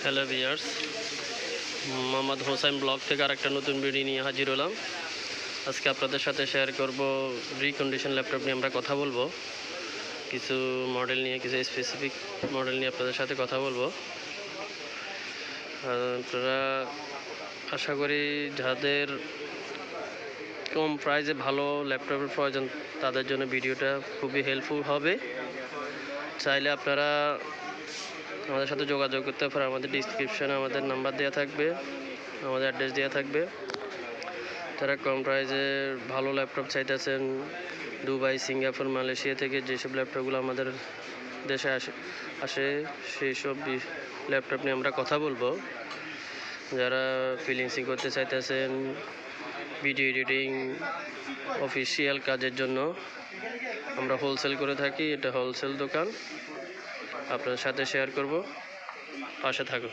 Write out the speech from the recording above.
Hello viewers, Mohammad Hossain blog থেকে আরেকটা নতুন ভিডিও নিয়ে হাজির হলাম। আজকে আপনাদের সাথে শেয়ার করব রিকন্ডিশন ল্যাপটপ নিয়ে আমরা কথা বলবো। কিছু মডেল নিয়ে, কিছু স্পেসিফিক মডেল নিয়ে আপনাদের সাথে কথা বলবো। আপনারা আশা করি যাদের কম প্রাইসে ভালো ল্যাপটপের প্রয়োজন তাদের জন্য ভিডিওটা খুবই হেল্পফুল হবে। চাইলে আপনারা আমাদের সাথে যোগাযোগ করতে পারেন। আমাদের ডিসক্রিপশানে আমাদের নাম্বার দেওয়া থাকবে, আমাদের অ্যাড্রেস দেওয়া থাকবে। তারা কম প্রাইসে ভালো ল্যাপটপ চাইতেছেন, দুবাই, সিঙ্গাপুর, মালয়েশিয়া থেকে যেসব ল্যাপটপগুলো আমাদের দেশে আসে সেই সব ল্যাপটপ নিয়ে আমরা কথা বলবো। যারা ফ্রিল্যান্সিং করতে চাইতেছেন, ভিডিও এডিটিং, অফিসিয়াল কাজের জন্য আমরা হোলসেল করে থাকি। এটা হোলসেল দোকান, আপনার সাথে শেয়ার করব, পাশে থাকুন।